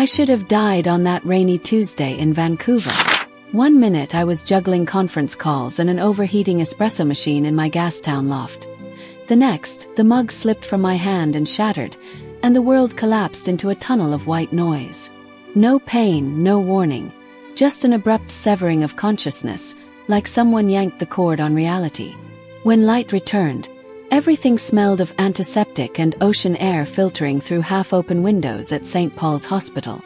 I should have died on that rainy Tuesday in Vancouver. One minute I was juggling conference calls and an overheating espresso machine in my gastown loft. The next, the mug slipped from my hand and shattered, and the world collapsed into a tunnel of white noise. No pain, no warning. Just an abrupt severing of consciousness, like someone yanked the cord on reality. When light returned, everything smelled of antiseptic and ocean air filtering through half-open windows at St. Paul's Hospital.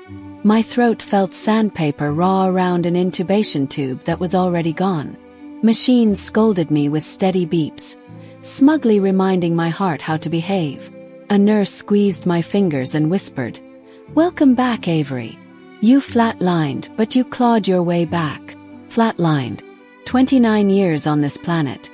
My throat felt sandpaper raw around an intubation tube that was already gone. Machines scolded me with steady beeps, smugly reminding my heart how to behave. A nurse squeezed my fingers and whispered, "Welcome back, Avery. You flatlined, but you clawed your way back." Flatlined. 29 years on this planet.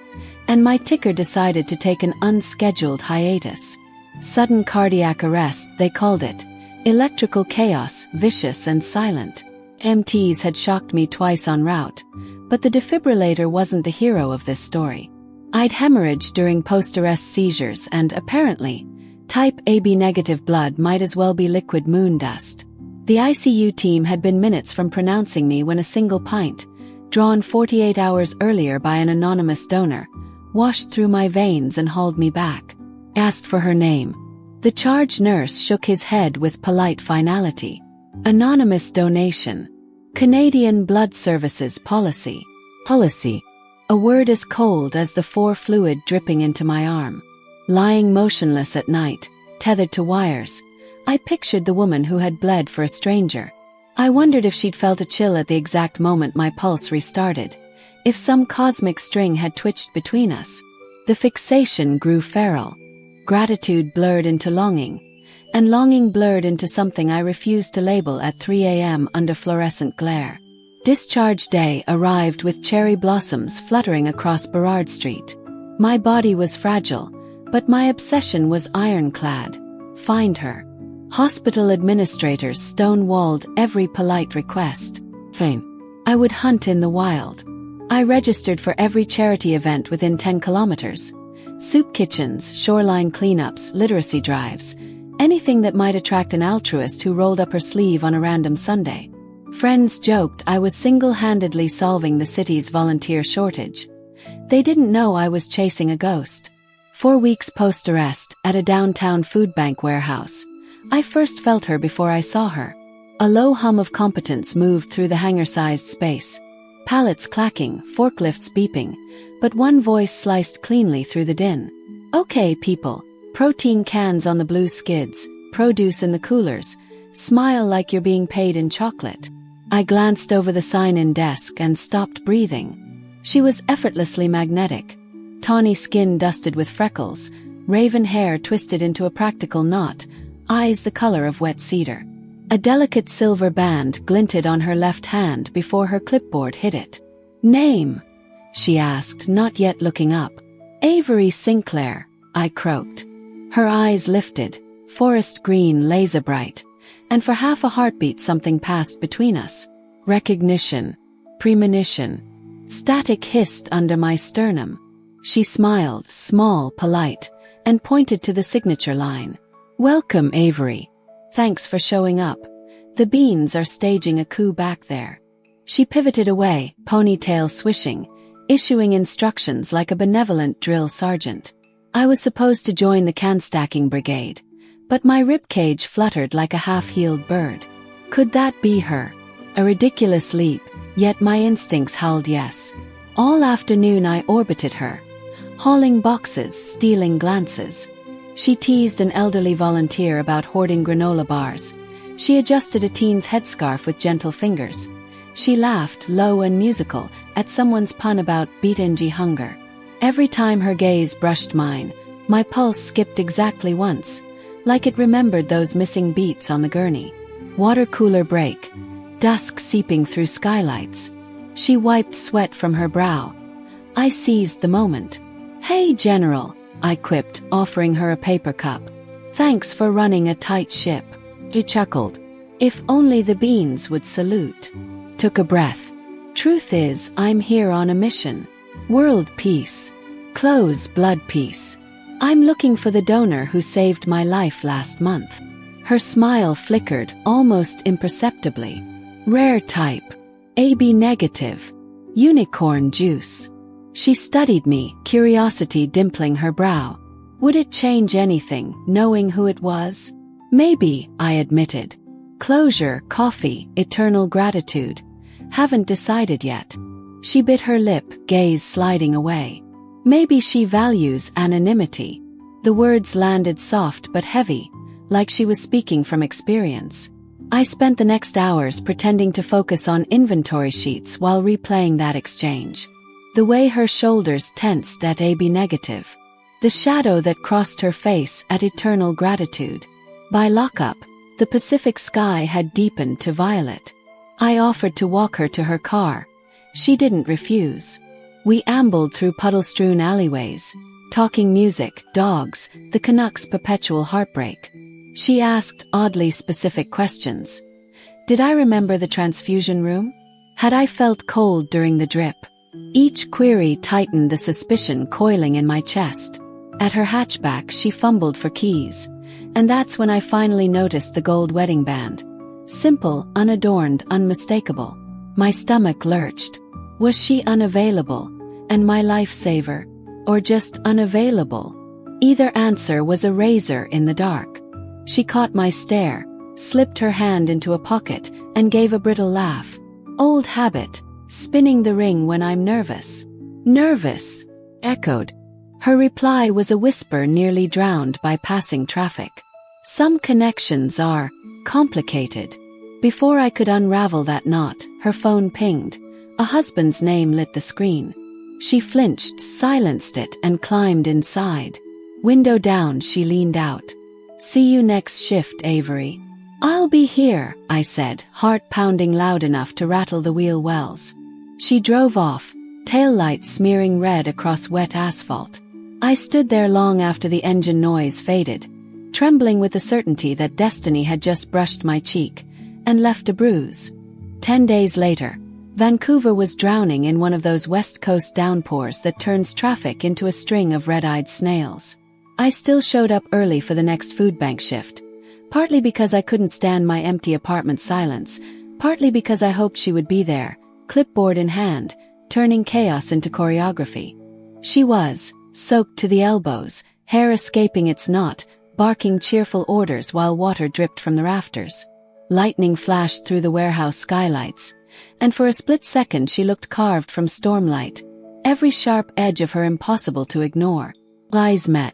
And my ticker decided to take an unscheduled hiatus. Sudden cardiac arrest, they called it. Electrical chaos, vicious and silent. MTs had shocked me twice en route, but the defibrillator wasn't the hero of this story. I'd hemorrhaged during post-arrest seizures and, apparently, type AB negative blood might as well be liquid moon dust. The ICU team had been minutes from pronouncing me when a single pint, drawn 48 hours earlier by an anonymous donor, washed through my veins and hauled me back. Asked for her name. The charge nurse shook his head with polite finality. Anonymous donation. Canadian Blood Services policy. Policy. A word as cold as the fluid dripping into my arm. Lying motionless at night, tethered to wires, I pictured the woman who had bled for a stranger. I wondered if she'd felt a chill at the exact moment my pulse restarted, if some cosmic string had twitched between us. The fixation grew feral. Gratitude blurred into longing, and longing blurred into something I refused to label at 3 a.m. under fluorescent glare. Discharge day arrived with cherry blossoms fluttering across Burrard Street. My body was fragile, but my obsession was ironclad. Find her. Hospital administrators stonewalled every polite request. Fame. I would hunt in the wild. I registered for every charity event within 10 kilometers. Soup kitchens, shoreline cleanups, literacy drives, anything that might attract an altruist who rolled up her sleeve on a random Sunday. Friends joked I was single-handedly solving the city's volunteer shortage. They didn't know I was chasing a ghost. 4 weeks post-arrest, at a downtown food bank warehouse, I first felt her before I saw her. A low hum of competence moved through the hangar-sized space. Pallets clacking, forklifts beeping, but one voice sliced cleanly through the din. "Okay, people. Protein cans on the blue skids, produce in the coolers. Smile like you're being paid in chocolate." I glanced over the sign-in desk and stopped breathing. She was effortlessly magnetic. Tawny skin dusted with freckles, raven hair twisted into a practical knot, eyes the color of wet cedar. A delicate silver band glinted on her left hand before her clipboard hit it. "Name?" she asked, not yet looking up. "Avery Sinclair," I croaked. Her eyes lifted, forest green laser bright, and for half a heartbeat something passed between us. Recognition. Premonition. Static hissed under my sternum. She smiled, small, polite, and pointed to the signature line. "Welcome, Avery. Thanks for showing up. The beans are staging a coup back there." She pivoted away, ponytail swishing, issuing instructions like a benevolent drill sergeant. I was supposed to join the can-stacking brigade, but my ribcage fluttered like a half-healed bird. Could that be her? A ridiculous leap, yet my instincts howled yes. All afternoon I orbited her, hauling boxes, stealing glances. She teased an elderly volunteer about hoarding granola bars. She adjusted a teen's headscarf with gentle fingers. She laughed, low and musical, at someone's pun about beat-ingy hunger. Every time her gaze brushed mine, my pulse skipped exactly once, like it remembered those missing beats on the gurney. Water cooler break. Dusk seeping through skylights. She wiped sweat from her brow. I seized the moment. "Hey, General," I quipped, offering her a paper cup. "Thanks for running a tight ship." He chuckled. "If only the beans would salute." Took a breath. "Truth is, I'm here on a mission. World peace. Close blood peace. I'm looking for the donor who saved my life last month." Her smile flickered almost imperceptibly. Rare type. AB negative. Unicorn juice. She studied me, curiosity dimpling her brow. Would it change anything, knowing who it was? Maybe, I admitted. Closure, coffee, eternal gratitude. Haven't decided yet. She bit her lip, gaze sliding away. Maybe she values anonymity. The words landed soft but heavy, like she was speaking from experience. I spent the next hours pretending to focus on inventory sheets while replaying that exchange. The way her shoulders tensed at AB negative. The shadow that crossed her face at eternal gratitude. By lockup, the Pacific sky had deepened to violet. I offered to walk her to her car. She didn't refuse. We ambled through puddle-strewn alleyways, talking music, dogs, the Canucks' perpetual heartbreak. She asked oddly specific questions. Did I remember the transfusion room? Had I felt cold during the drip? Each query tightened the suspicion coiling in my chest. At her hatchback, she fumbled for keys, and that's when I finally noticed the gold wedding band. Simple, unadorned, unmistakable. My stomach lurched. Was she unavailable, and my lifesaver, or just unavailable? Either answer was a razor in the dark. She caught my stare, slipped her hand into a pocket, and gave a brittle laugh. Old habit, spinning the ring when I'm nervous. Nervous, echoed. Her reply was a whisper nearly drowned by passing traffic. Some connections are complicated. Before I could unravel that knot, her phone pinged. A husband's name lit the screen. She flinched, silenced it, and climbed inside. Window down, she leaned out. See you next shift, Avery. I'll be here, I said, heart pounding loud enough to rattle the wheel wells. She drove off, taillights smearing red across wet asphalt. I stood there long after the engine noise faded, trembling with the certainty that destiny had just brushed my cheek and left a bruise. 10 days later, Vancouver was drowning in one of those West Coast downpours that turns traffic into a string of red-eyed snails. I still showed up early for the next food bank shift, partly because I couldn't stand my empty apartment silence, partly because I hoped she would be there, clipboard in hand, turning chaos into choreography. She was, soaked to the elbows, hair escaping its knot, barking cheerful orders while water dripped from the rafters. Lightning flashed through the warehouse skylights, and for a split second she looked carved from stormlight, every sharp edge of her impossible to ignore. Eyes met.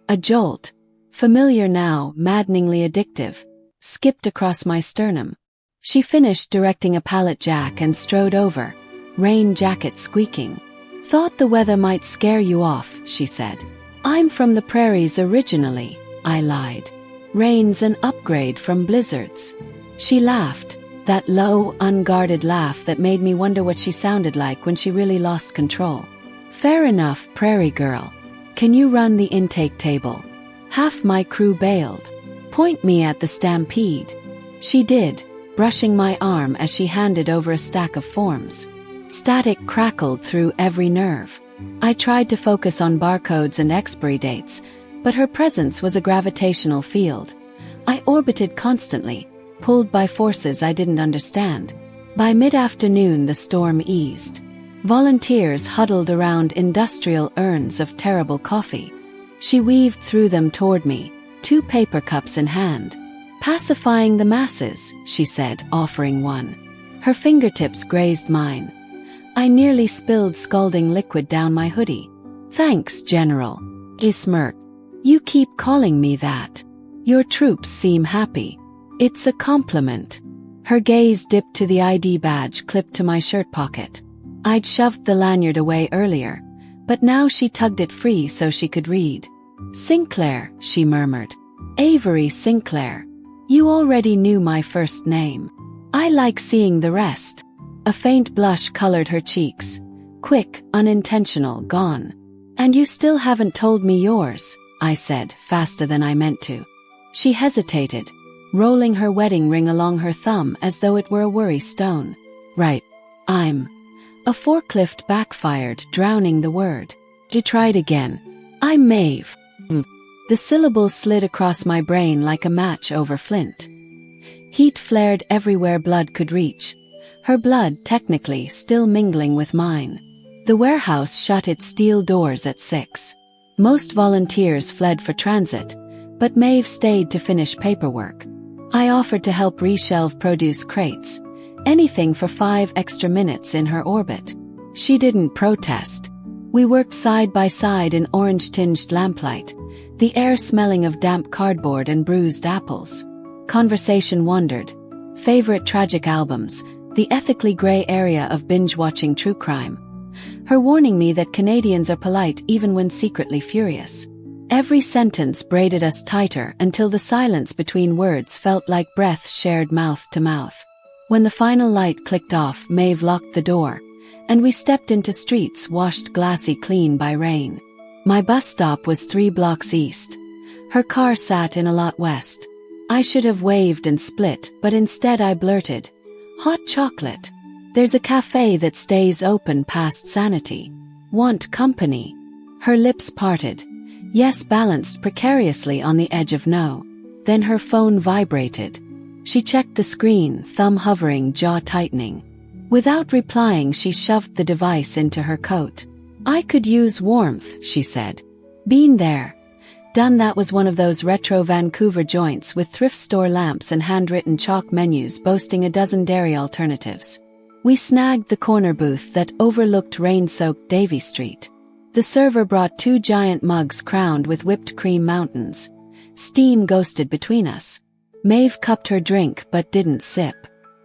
A jolt, familiar now, maddeningly addictive, skipped across my sternum. She finished directing a pallet jack and strode over, rain jacket squeaking. Thought the weather might scare you off, she said. I'm from the prairies originally, I lied. Rain's an upgrade from blizzards. She laughed, that low, unguarded laugh that made me wonder what she sounded like when she really lost control. Fair enough, prairie girl. Can you run the intake table? Half my crew bailed. Point me at the stampede. She did, brushing my arm as she handed over a stack of forms. Static crackled through every nerve. I tried to focus on barcodes and expiry dates, but her presence was a gravitational field. I orbited constantly, pulled by forces I didn't understand. By mid-afternoon the storm eased. Volunteers huddled around industrial urns of terrible coffee. She weaved through them toward me, 2 paper cups in hand. Pacifying the masses, she said, offering one. Her fingertips grazed mine. I nearly spilled scalding liquid down my hoodie. Thanks, General. He smirked. You keep calling me that. Your troops seem happy. It's a compliment. Her gaze dipped to the ID badge clipped to my shirt pocket. I'd shoved the lanyard away earlier, but now she tugged it free so she could read. Sinclair, she murmured. Avery Sinclair. You already knew my first name. I like seeing the rest. A faint blush colored her cheeks. Quick, unintentional, gone. And you still haven't told me yours, I said, faster than I meant to. She hesitated, rolling her wedding ring along her thumb as though it were a worry stone. Right. A forklift backfired, drowning the word. He tried again. I'm Maeve. The syllables slid across my brain like a match over flint. Heat flared everywhere blood could reach. Her blood, technically, still mingling with mine. The warehouse shut its steel doors at 6. Most volunteers fled for transit, but Maeve stayed to finish paperwork. I offered to help reshelve produce crates, anything for 5 extra minutes in her orbit. She didn't protest. We worked side by side in orange-tinged lamplight, the air smelling of damp cardboard and bruised apples. Conversation wandered. Favorite tragic albums, the ethically gray area of binge-watching true crime. Her warning me that Canadians are polite even when secretly furious. Every sentence braided us tighter until the silence between words felt like breath shared mouth to mouth. When the final light clicked off, Maeve locked the door, and we stepped into streets washed glassy clean by rain. My bus stop was 3 blocks east. Her car sat in a lot west. I should have waved and split, but instead I blurted, "Hot chocolate. There's a cafe that stays open past sanity. Want company?" Her lips parted. Yes balanced precariously on the edge of no. Then her phone vibrated. She checked the screen, thumb hovering, jaw tightening. Without replying, she shoved the device into her coat. "I could use warmth," she said. "Been there. Done that." Was one of those retro Vancouver joints with thrift store lamps and handwritten chalk menus boasting a dozen dairy alternatives. We snagged the corner booth that overlooked rain-soaked Davie Street. The server brought 2 giant mugs crowned with whipped cream mountains. Steam ghosted between us. Maeve cupped her drink but didn't sip.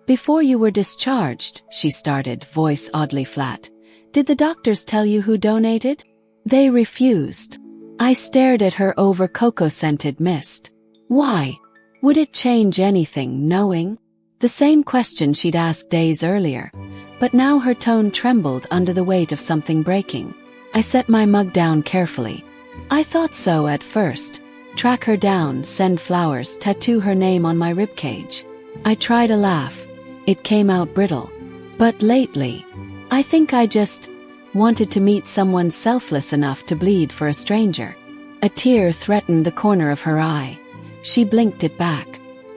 "Before you were discharged," she started, voice oddly flat. "Did the doctors tell you who donated?" "They refused." I stared at her over cocoa-scented mist. "Why? Would it change anything, knowing?" The same question she'd asked days earlier, but now her tone trembled under the weight of something breaking. I set my mug down carefully. "I thought so at first. Track her down, send flowers, tattoo her name on my ribcage." I tried a laugh. It came out brittle. "But lately, I think I just wanted to meet someone selfless enough to bleed for a stranger." A tear threatened the corner of her eye. She blinked it back.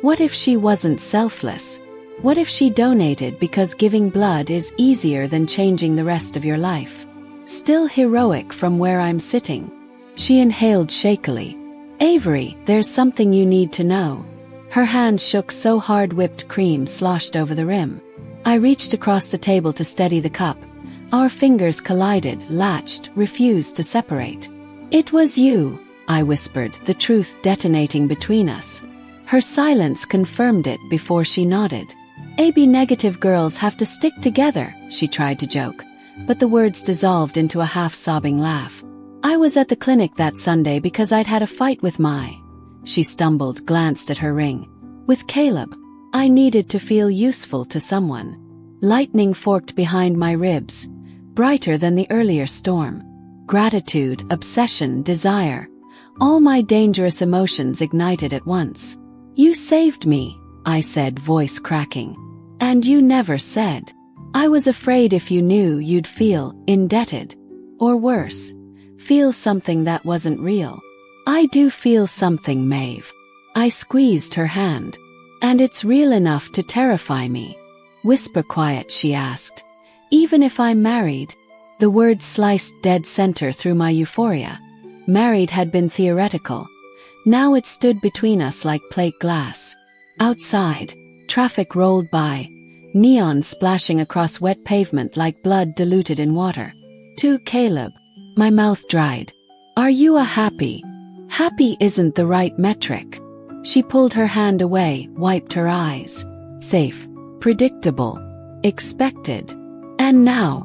What if she wasn't selfless? What if she donated because giving blood is easier than changing the rest of your life? Still heroic from where I'm sitting. She inhaled shakily. "Avery, there's something you need to know." Her hand shook so hard whipped cream sloshed over the rim. I reached across the table to steady the cup. Our fingers collided, latched, refused to separate. "It was you," I whispered, the truth detonating between us. Her silence confirmed it before she nodded. "AB-negative girls have to stick together," she tried to joke, but the words dissolved into a half-sobbing laugh. "I was at the clinic that Sunday because I'd had a fight with She stumbled, glanced at her ring. "With Caleb. I needed to feel useful to someone." Lightning forked behind my ribs, brighter than the earlier storm. Gratitude, obsession, desire. All my dangerous emotions ignited at once. "You saved me," I said, voice cracking. "And you never said. I was afraid if you knew you'd feel indebted. Or worse, feel something that wasn't real." "I do feel something, Maeve." I squeezed her hand. "And it's real enough to terrify me." "Whisper quiet," she asked. "Even if I'm married?" The word sliced dead center through my euphoria. Married had been theoretical. Now it stood between us like plate glass. Outside, traffic rolled by, neon splashing across wet pavement like blood diluted in water. "To Caleb." My mouth dried. "Are you a happy?" "Happy isn't the right metric." She pulled her hand away, wiped her eyes. "Safe. Predictable. Expected. And now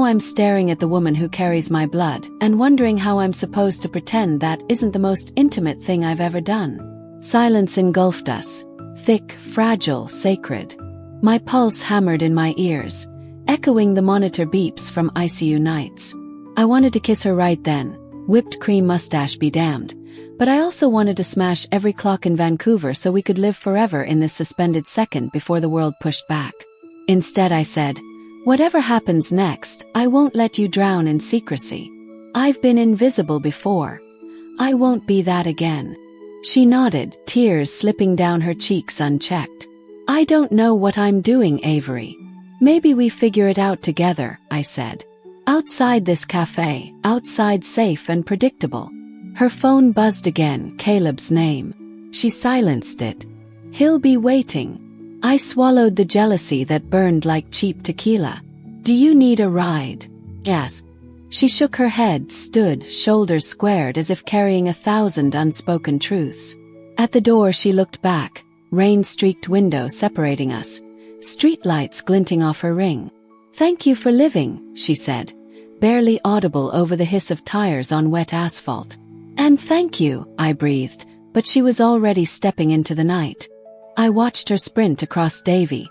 I'm staring at the woman who carries my blood and wondering how I'm supposed to pretend that isn't the most intimate thing I've ever done." Silence engulfed us. Thick, fragile, sacred. My pulse hammered in my ears, echoing the monitor beeps from ICU nights. I wanted to kiss her right then, whipped cream mustache be damned, but I also wanted to smash every clock in Vancouver so we could live forever in this suspended second before the world pushed back. Instead I said, "Whatever happens next, I won't let you drown in secrecy. I've been invisible before. I won't be that again. She nodded, tears slipping down her cheeks unchecked. I don't know what I'm doing, Avery. Maybe we figure it out together, I said. Outside this cafe, outside safe and predictable. Her phone buzzed again, Caleb's name. She silenced it. He'll be waiting. I swallowed the jealousy that burned like cheap tequila. Do you need a ride? Yes. She shook her head, stood, shoulders squared as if carrying 1,000 unspoken truths. At the door she looked back, rain-streaked window separating us, streetlights glinting off her ring. Thank you for living, she said, barely audible over the hiss of tires on wet asphalt. And thank you, I breathed, but she was already stepping into the night. I watched her sprint across Davy,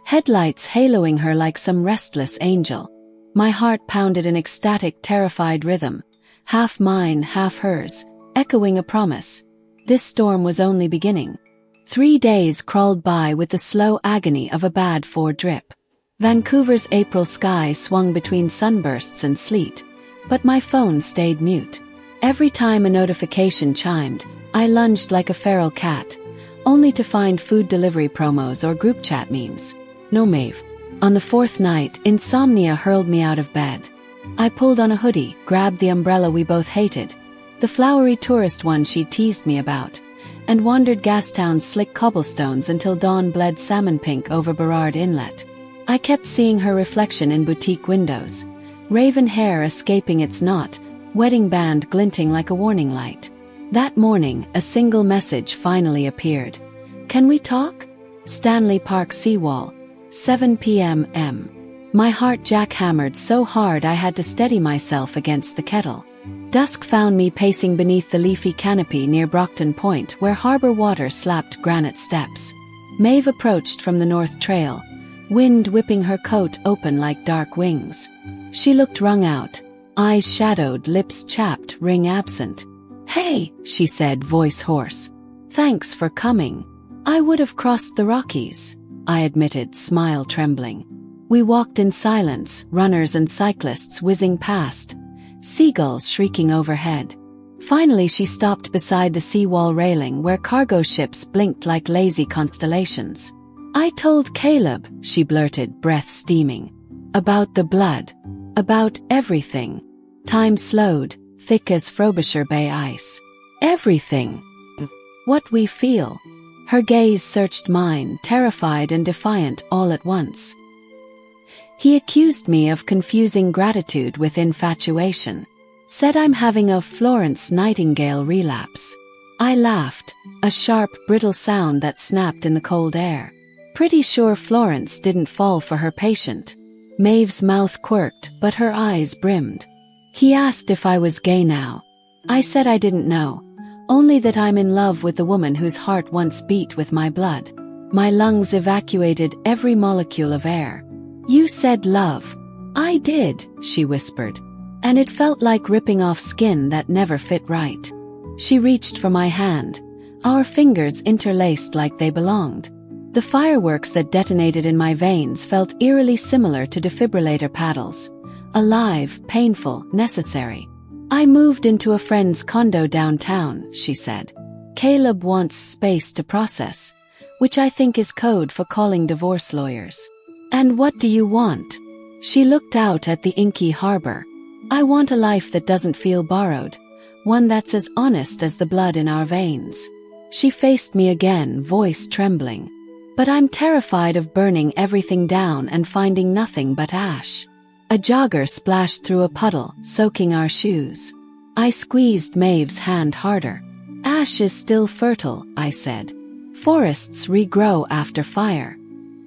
headlights haloing her like some restless angel. My heart pounded an ecstatic, terrified rhythm, half mine, half hers, echoing a promise. This storm was only beginning. 3 days crawled by with the slow agony of a bad Ford drip. Vancouver's April sky swung between sunbursts and sleet, but my phone stayed mute. Every time a notification chimed, I lunged like a feral cat, only to find food delivery promos or group chat memes. No Maeve. On the 4th night, insomnia hurled me out of bed. I pulled on a hoodie, grabbed the umbrella we both hated, the flowery tourist one she teased me about, and wandered Gastown's slick cobblestones until dawn bled salmon pink over Burrard Inlet. I kept seeing her reflection in boutique windows, raven hair escaping its knot, wedding band glinting like a warning light. That morning, a single message finally appeared. Can we talk? Stanley Park seawall. 7 p.m. M. My heart jackhammered so hard I had to steady myself against the kettle. Dusk found me pacing beneath the leafy canopy near Brockton Point where harbor water slapped granite steps. Maeve approached from the north trail, wind whipping her coat open like dark wings. She looked wrung out, eyes shadowed, lips chapped, ring absent. Hey, she said, voice hoarse. Thanks for coming. I would have crossed the Rockies, I admitted, smile trembling. We walked in silence, runners and cyclists whizzing past, seagulls shrieking overhead. Finally she stopped beside the seawall railing where cargo ships blinked like lazy constellations. I told Caleb, she blurted, breath steaming. About the blood. About everything. Time slowed, thick as Frobisher Bay ice. Everything. What we feel. Her gaze searched mine, terrified and defiant all at once. He accused me of confusing gratitude with infatuation. Said I'm having a Florence Nightingale relapse. I laughed, a sharp, brittle sound that snapped in the cold air. Pretty sure Florence didn't fall for her patient. Maeve's mouth quirked, but her eyes brimmed. He asked if I was gay now. I said I didn't know. Only that I'm in love with the woman whose heart once beat with my blood. My lungs evacuated every molecule of air. You said love. I did, she whispered. And it felt like ripping off skin that never fit right. She reached for my hand, our fingers interlaced like they belonged. The fireworks that detonated in my veins felt eerily similar to defibrillator paddles. Alive, painful, necessary. I moved into a friend's condo downtown, she said. Caleb wants space to process, which I think is code for calling divorce lawyers. And what do you want? She looked out at the inky harbor. I want a life that doesn't feel borrowed, one that's as honest as the blood in our veins. She faced me again, voice trembling. But I'm terrified of burning everything down and finding nothing but ash. A jogger splashed through a puddle, soaking our shoes. I squeezed Maeve's hand harder. Ash is still fertile, I said. Forests regrow after fire.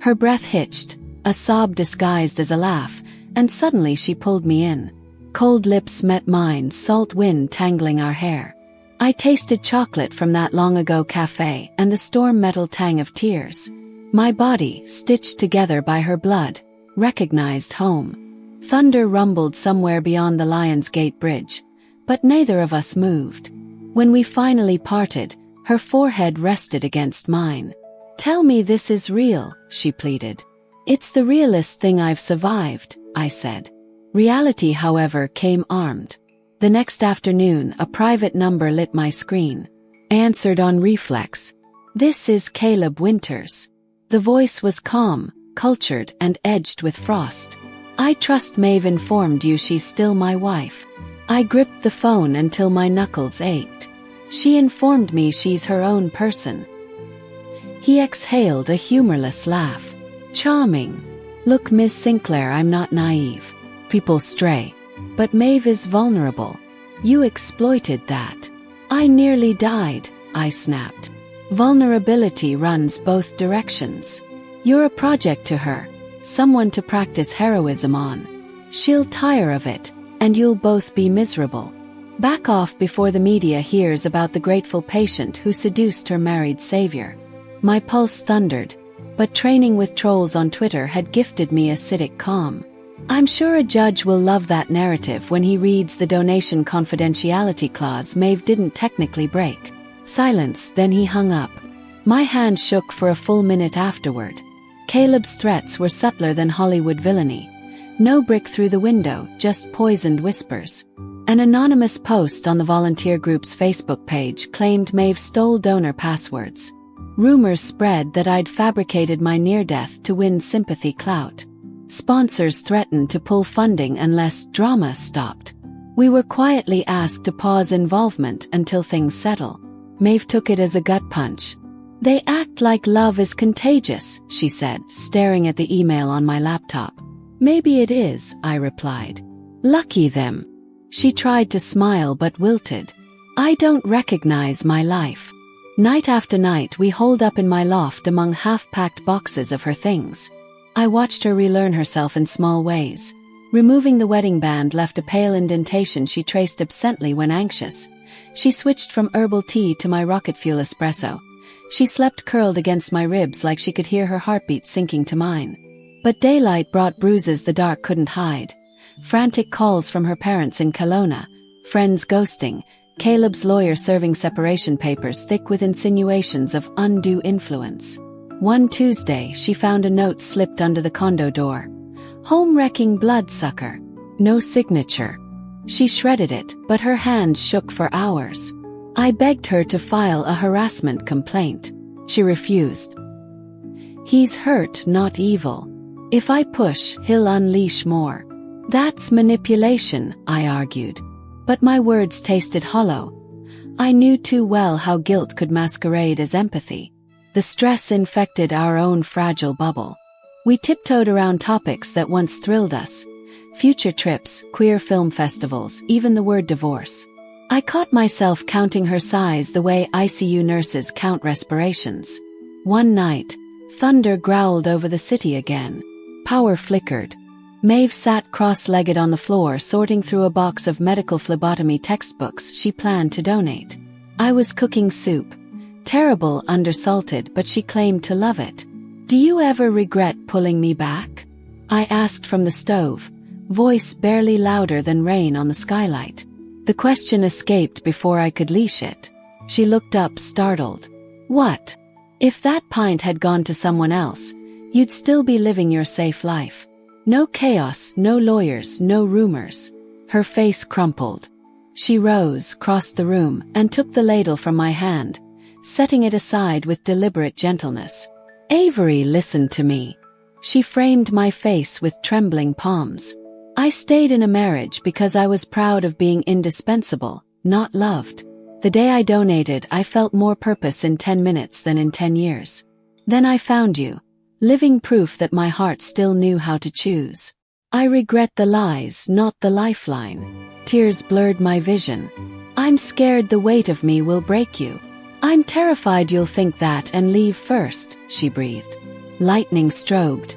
Her breath hitched, a sob disguised as a laugh, and suddenly she pulled me in. Cold lips met mine, salt wind tangling our hair. I tasted chocolate from that long-ago cafe and the storm metal tang of tears. My body, stitched together by her blood, recognized home. Thunder rumbled somewhere beyond the Lions Gate Bridge, but neither of us moved. When we finally parted, her forehead rested against mine. Tell me this is real, she pleaded. It's the realest thing I've survived, I said. Reality, however, came armed. The next afternoon, a private number lit my screen. I answered on reflex. "This is Caleb Winters." The voice was calm, cultured, and edged with frost. "I trust Maeve informed you she's still my wife." I gripped the phone until my knuckles ached. "She informed me she's her own person." He exhaled a humorless laugh. "Charming. Look, Miss Sinclair, I'm not naive. People stray. But Maeve is vulnerable. You exploited that." "I nearly died," I snapped. "Vulnerability runs both directions. You're a project to her, someone to practice heroism on. She'll tire of it, and you'll both be miserable. Back off before the media hears about the grateful patient who seduced her married savior." My pulse thundered, but training with trolls on Twitter had gifted me acidic calm. I'm sure a judge will love that narrative when he reads the donation confidentiality clause Maeve didn't technically break. Silence, then he hung up. My hand shook for a full minute afterward. Caleb's threats were subtler than Hollywood villainy. No brick through the window, just poisoned whispers. An anonymous post on the volunteer group's Facebook page claimed Maeve stole donor passwords. Rumors spread that I'd fabricated my near-death to win sympathy clout. Sponsors threatened to pull funding unless drama stopped. We were quietly asked to pause involvement until things settle. Maeve took it as a gut punch. "They act like love is contagious," she said, staring at the email on my laptop. "Maybe it is," I replied. "Lucky them." She tried to smile but wilted. "I don't recognize my life." Night after night we holed up in my loft among half-packed boxes of her things. I watched her relearn herself in small ways. Removing the wedding band left a pale indentation she traced absently when anxious. She switched from herbal tea to my rocket fuel espresso. She slept curled against my ribs like she could hear her heartbeat sinking to mine. But daylight brought bruises the dark couldn't hide. Frantic calls from her parents in Kelowna, friends ghosting, Caleb's lawyer serving separation papers thick with insinuations of undue influence. One Tuesday, she found a note slipped under the condo door. "Home-wrecking bloodsucker." No signature. She shredded it, but her hands shook for hours. I begged her to file a harassment complaint. She refused. "He's hurt, not evil. If I push, he'll unleash more." "That's manipulation," I argued. But my words tasted hollow. I knew too well how guilt could masquerade as empathy. The stress infected our own fragile bubble. We tiptoed around topics that once thrilled us. Future trips, queer film festivals, even the word divorce. I caught myself counting her sighs the way ICU nurses count respirations. One night, thunder growled over the city again. Power flickered. Maeve sat cross-legged on the floor sorting through a box of medical phlebotomy textbooks she planned to donate. I was cooking soup. Terrible, undersalted, but she claimed to love it. "Do you ever regret pulling me back?" I asked from the stove, voice barely louder than rain on the skylight. The question escaped before I could leash it. She looked up, startled. "What? If that pint had gone to someone else, you'd still be living your safe life. No chaos, no lawyers, no rumors." Her face crumpled. She rose, crossed the room, and took the ladle from my hand, setting it aside with deliberate gentleness. "Avery, listen to me." She framed my face with trembling palms. "I stayed in a marriage because I was proud of being indispensable, not loved. The day I donated, I felt more purpose in 10 minutes than in 10 years. Then I found you. Living proof that my heart still knew how to choose. I regret the lies, not the lifeline." Tears blurred my vision. "I'm scared the weight of me will break you. I'm terrified you'll think that and leave first," she breathed. Lightning strobed.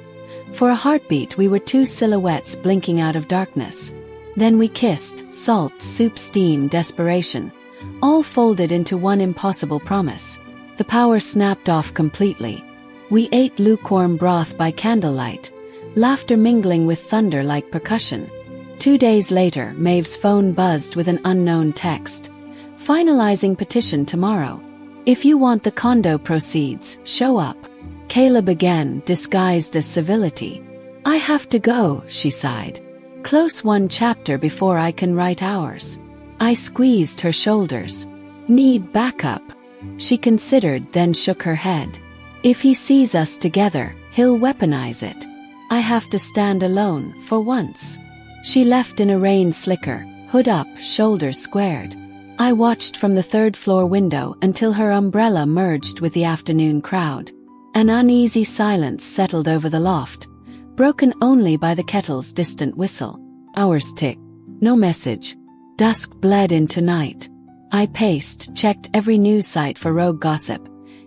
For a heartbeat we were two silhouettes blinking out of darkness. Then we kissed, salt, soup, steam, desperation, all folded into one impossible promise. The power snapped off completely. We ate lukewarm broth by candlelight, laughter mingling with thunder like percussion. 2 days later, Maeve's phone buzzed with an unknown text. "Finalizing petition tomorrow. If you want the condo proceeds, show up." Caleb again, disguised as civility. "I have to go," she sighed. "Close one chapter before I can write ours." I squeezed her shoulders. Need backup? She considered, then shook her head. If he sees us together, he'll weaponize it. I have to stand alone, for once. She left in a rain slicker, hood up, shoulders squared. I watched from the third-floor window until her umbrella merged with the afternoon crowd. An uneasy silence settled over the loft, broken only by the kettle's distant whistle. Hours ticked. No message. Dusk bled into night. I paced, checked every news site for rogue gossip.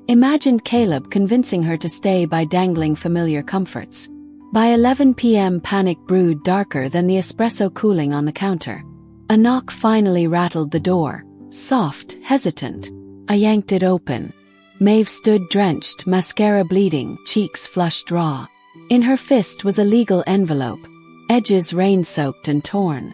Imagined Caleb convincing her to stay by dangling familiar comforts. By 11 p.m. panic brewed darker than the espresso cooling on the counter. A knock finally rattled the door. Soft, hesitant. I yanked it open. Maeve stood drenched, mascara bleeding, cheeks flushed raw. In her fist was a legal envelope, edges rain-soaked and torn.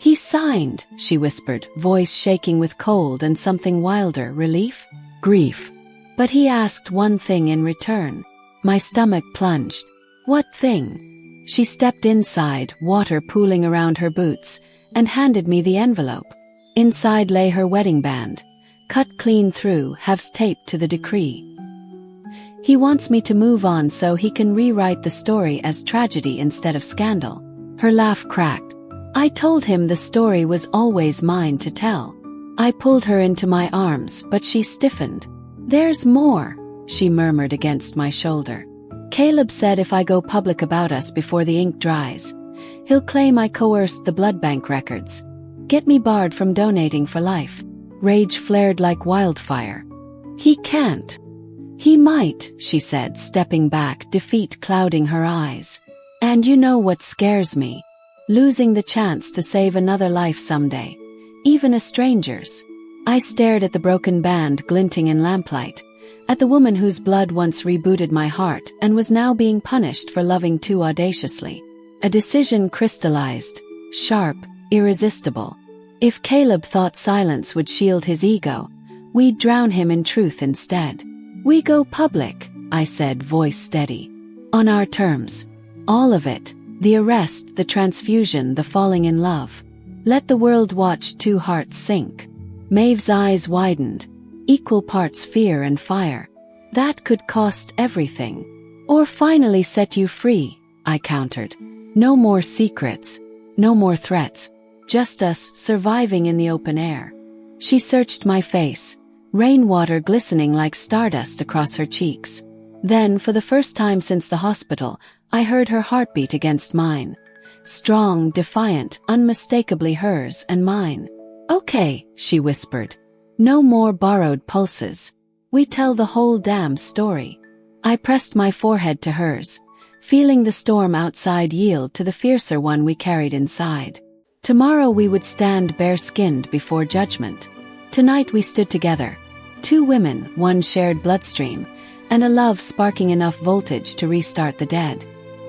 "He signed," she whispered, voice shaking with cold and something wilder, relief, grief. "But he asked one thing in return." My stomach plunged. "What thing?" She stepped inside, water pooling around her boots, and handed me the envelope. Inside lay her wedding band, cut clean through, halves taped to the decree. "He wants me to move on so he can rewrite the story as tragedy instead of scandal." Her laugh cracked. I told him the story was always mine to tell. I pulled her into my arms, but she stiffened. "There's more," she murmured against my shoulder. "Caleb said if I go public about us before the ink dries, he'll claim I coerced the blood bank records. Get me barred from donating for life." Rage flared like wildfire. "He can't." "He might," she said, stepping back, defeat clouding her eyes. "And you know what scares me? Losing the chance to save another life someday, even a stranger's." I stared at the broken band glinting in lamplight, at the woman whose blood once rebooted my heart and was now being punished for loving too audaciously. A decision crystallized, sharp, irresistible. If Caleb thought silence would shield his ego, we'd drown him in truth instead. "We go public," I said, voice steady. "On our terms. All of it. The arrest, the transfusion, the falling in love. Let the world watch two hearts sink." Maeve's eyes widened, equal parts fear and fire. "That could cost everything. Or finally set you free," I countered. "No more secrets. No more threats. Just us surviving in the open air." She searched my face, rainwater glistening like stardust across her cheeks. Then, for the first time since the hospital, I heard her heartbeat against mine. Strong, defiant, unmistakably hers and mine. "Okay," she whispered. "No more borrowed pulses. We tell the whole damn story." I pressed my forehead to hers, feeling the storm outside yield to the fiercer one we carried inside. Tomorrow we would stand bare-skinned before judgment. Tonight we stood together. Two women, one shared bloodstream, and a love sparking enough voltage to restart the dead.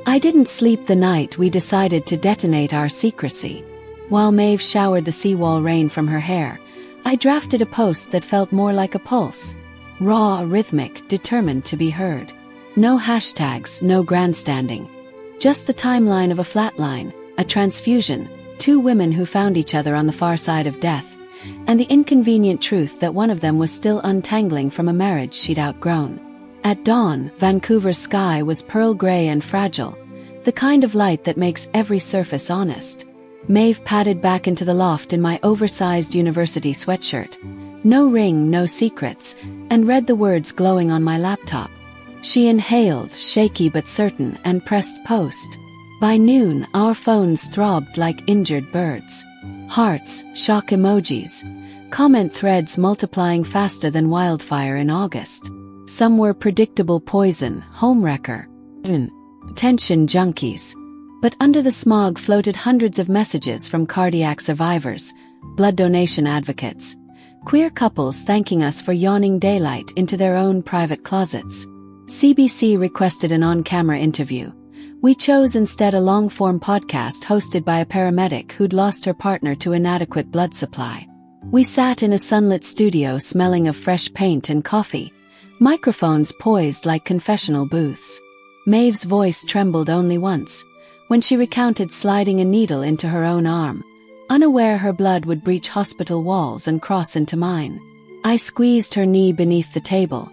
I didn't sleep the night we decided to detonate our secrecy. While Maeve showered the seawall rain from her hair, I drafted a post that felt more like a pulse. Raw, rhythmic, determined to be heard. No hashtags, no grandstanding. Just the timeline of a flatline, a transfusion, two women who found each other on the far side of death, and the inconvenient truth that one of them was still untangling from a marriage she'd outgrown. At dawn, Vancouver's sky was pearl gray and fragile, the kind of light that makes every surface honest. Maeve padded back into the loft in my oversized university sweatshirt. No ring, no secrets, and read the words glowing on my laptop. She inhaled, shaky but certain, and pressed post. By noon, our phones throbbed like injured birds. Hearts, shock emojis, comment threads multiplying faster than wildfire in August. Some were predictable poison, homewrecker, attention junkies. But under the smog floated hundreds of messages from cardiac survivors, blood donation advocates, queer couples thanking us for yawning daylight into their own private closets. CBC requested an on-camera interview. We chose instead a long-form podcast hosted by a paramedic who'd lost her partner to inadequate blood supply. We sat in a sunlit studio smelling of fresh paint and coffee, microphones poised like confessional booths. Maeve's voice trembled only once, when she recounted sliding a needle into her own arm, unaware her blood would breach hospital walls and cross into mine. I squeezed her knee beneath the table.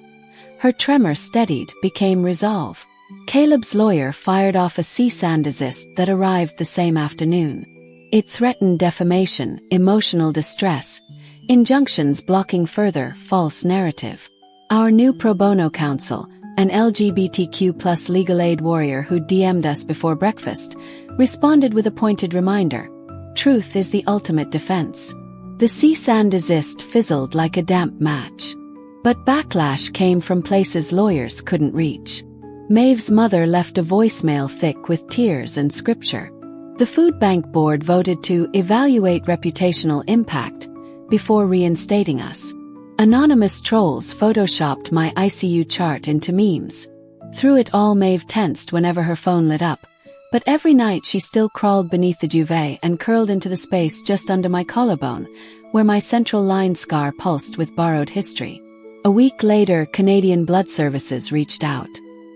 Her tremor steadied, became resolve. Caleb's lawyer fired off a cease and desist that arrived the same afternoon. It threatened defamation, emotional distress, injunctions blocking further false narrative. Our new pro bono counsel, an LGBTQ+ legal aid warrior who DM'd us before breakfast, responded with a pointed reminder. Truth is the ultimate defense. The cease and desist fizzled like a damp match. But backlash came from places lawyers couldn't reach. Maeve's mother left a voicemail thick with tears and scripture. The food bank board voted to evaluate reputational impact before reinstating us. Anonymous trolls photoshopped my ICU chart into memes. Through it all, Maeve tensed whenever her phone lit up, but every night she still crawled beneath the duvet and curled into the space just under my collarbone, where my central line scar pulsed with borrowed history. A week later, Canadian Blood Services reached out.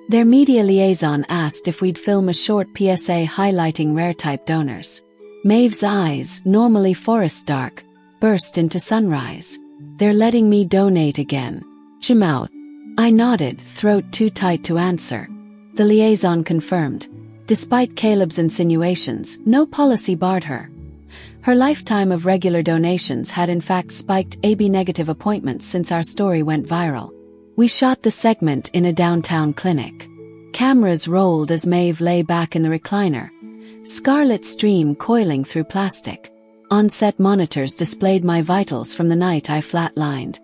Their media liaison asked if we'd film a short PSA highlighting rare-type donors. Maeve's eyes, normally forest dark, burst into sunrise. They're letting me donate again. Chim out. I nodded, throat too tight to answer. The liaison confirmed. Despite Caleb's insinuations, no policy barred her. Her lifetime of regular donations had in fact spiked AB-negative appointments since our story went viral. We shot the segment in a downtown clinic. Cameras rolled as Maeve lay back in the recliner, scarlet stream coiling through plastic. On-set monitors displayed my vitals from the night I flatlined.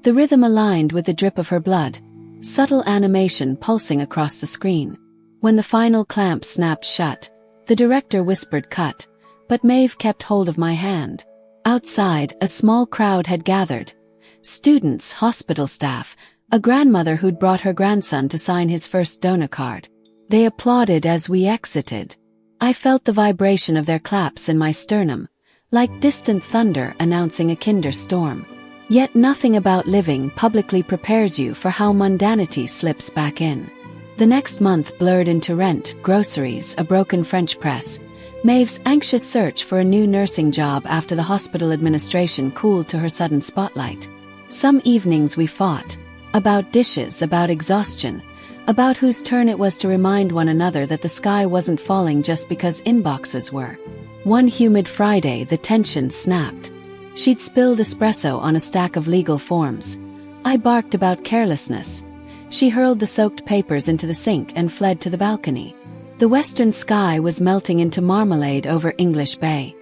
The rhythm aligned with the drip of her blood, subtle animation pulsing across the screen. When the final clamp snapped shut, the director whispered cut, but Maeve kept hold of my hand. Outside, a small crowd had gathered. Students, hospital staff, a grandmother who'd brought her grandson to sign his first donor card. They applauded as we exited. I felt the vibration of their claps in my sternum, like distant thunder announcing a kinder storm. Yet nothing about living publicly prepares you for how mundanity slips back in. The next month blurred into rent, groceries, a broken French press, Maeve's anxious search for a new nursing job after the hospital administration cooled to her sudden spotlight. Some evenings we fought. About dishes, about exhaustion, about whose turn it was to remind one another that the sky wasn't falling just because inboxes were. One humid Friday, the tension snapped. She'd spilled espresso on a stack of legal forms. I barked about carelessness. She hurled the soaked papers into the sink and fled to the balcony. The western sky was melting into marmalade over English Bay,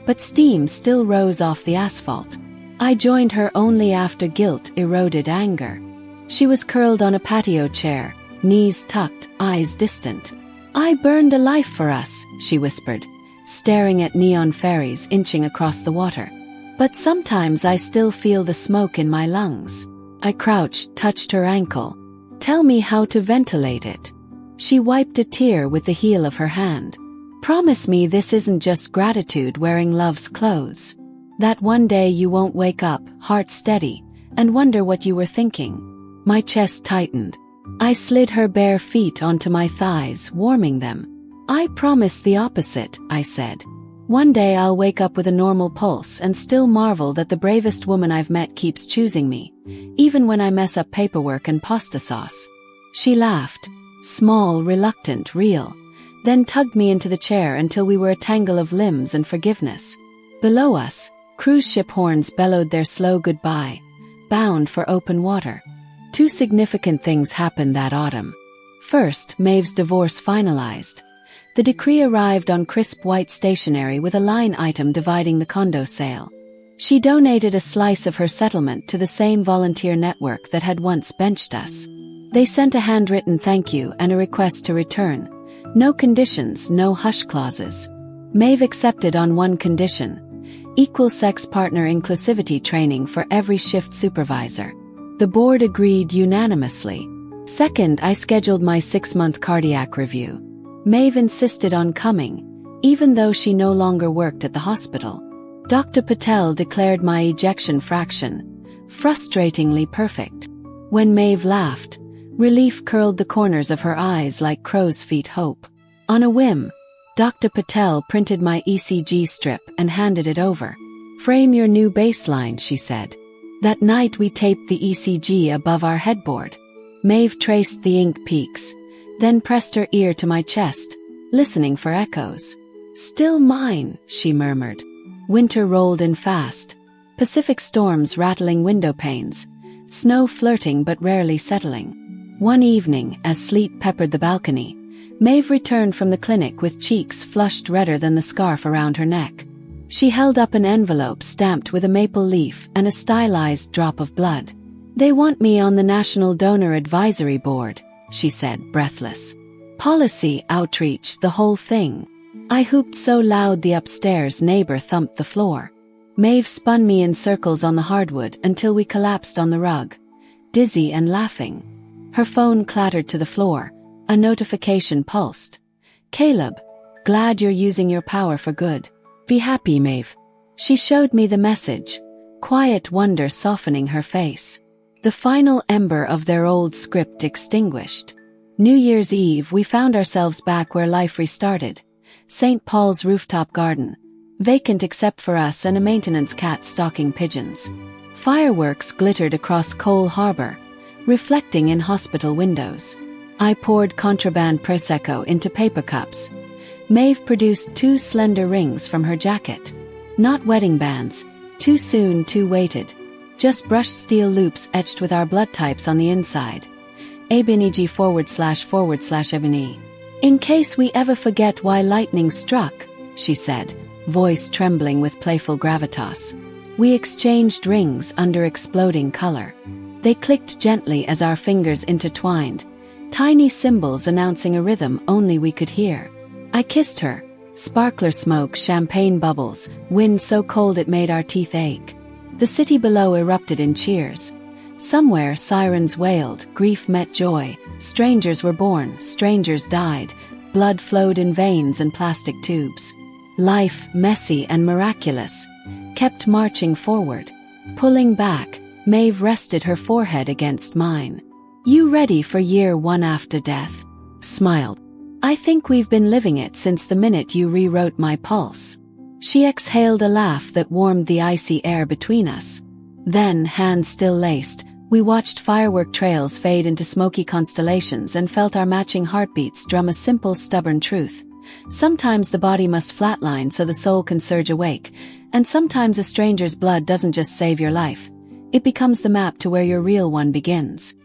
but steam still rose off the asphalt. I joined her only after guilt eroded anger. She was curled on a patio chair, knees tucked, eyes distant. "I burned a life for us," she whispered, staring at neon ferries inching across the water. "But sometimes I still feel the smoke in my lungs." I crouched, touched her ankle. "Tell me how to ventilate it." She wiped a tear with the heel of her hand. "Promise me this isn't just gratitude wearing love's clothes. That one day you won't wake up, heart steady, and wonder what you were thinking." My chest tightened. I slid her bare feet onto my thighs, warming them. "I promise the opposite," I said. "One day I'll wake up with a normal pulse and still marvel that the bravest woman I've met keeps choosing me, even when I mess up paperwork and pasta sauce." She laughed. Small, reluctant, real. Then tugged me into the chair until we were a tangle of limbs and forgiveness. Below us, cruise ship horns bellowed their slow goodbye, bound for open water. Two significant things happened that autumn. First, Maeve's divorce finalized. The decree arrived on crisp white stationery with a line item dividing the condo sale. She donated a slice of her settlement to the same volunteer network that had once benched us. They sent a handwritten thank you and a request to return. No conditions, no hush clauses. Maeve accepted on one condition: equal sex partner inclusivity training for every shift supervisor. The board agreed unanimously. Second, I scheduled my 6-month cardiac review. Maeve insisted on coming, even though she no longer worked at the hospital. Dr. Patel declared my ejection fraction frustratingly perfect. When Maeve laughed, relief curled the corners of her eyes like crow's feet hope. On a whim, Dr. Patel printed my ECG strip and handed it over. "Frame your new baseline," she said. That night we taped the ECG above our headboard. Maeve traced the ink peaks, then pressed her ear to my chest, listening for echoes. "Still mine," she murmured. Winter rolled in fast. Pacific storms rattling window panes, snow flirting but rarely settling. One evening, as sleet peppered the balcony, Maeve returned from the clinic with cheeks flushed redder than the scarf around her neck. She held up an envelope stamped with a maple leaf and a stylized drop of blood. "They want me on the National Donor Advisory Board," she said, breathless. "Policy, outreach, the whole thing." I hooped so loud the upstairs neighbor thumped the floor. Maeve spun me in circles on the hardwood until we collapsed on the rug, dizzy and laughing. Her phone clattered to the floor. A notification pulsed. "Caleb, glad you're using your power for good. Be happy, Maeve." She showed me the message, quiet wonder softening her face. The final ember of their old script extinguished. New Year's Eve we found ourselves back where life restarted. St. Paul's rooftop garden, vacant except for us and a maintenance cat stalking pigeons. Fireworks glittered across Cole Harbor, reflecting in hospital windows. I poured contraband Prosecco into paper cups. Maeve produced 2 slender rings from her jacket. Not wedding bands, too soon, too weighted. Just brushed steel loops etched with our blood types on the inside. ABNEG //Ebony. "In case we ever forget why lightning struck," she said, voice trembling with playful gravitas. We exchanged rings under exploding color. They clicked gently as our fingers intertwined, tiny symbols announcing a rhythm only we could hear. I kissed her. Sparkler smoke, champagne bubbles, wind so cold it made our teeth ache. The city below erupted in cheers. Somewhere sirens wailed, grief met joy, strangers were born, strangers died, blood flowed in veins and plastic tubes. Life, messy and miraculous, kept marching forward. Pulling back, Maeve rested her forehead against mine. "You ready for year 1 after death?" Smiled. "I think we've been living it since the minute you rewrote my pulse." She exhaled a laugh that warmed the icy air between us. Then, hands still laced, we watched firework trails fade into smoky constellations and felt our matching heartbeats drum a simple, stubborn truth. Sometimes the body must flatline so the soul can surge awake, and sometimes a stranger's blood doesn't just save your life. It becomes the map to where your real one begins.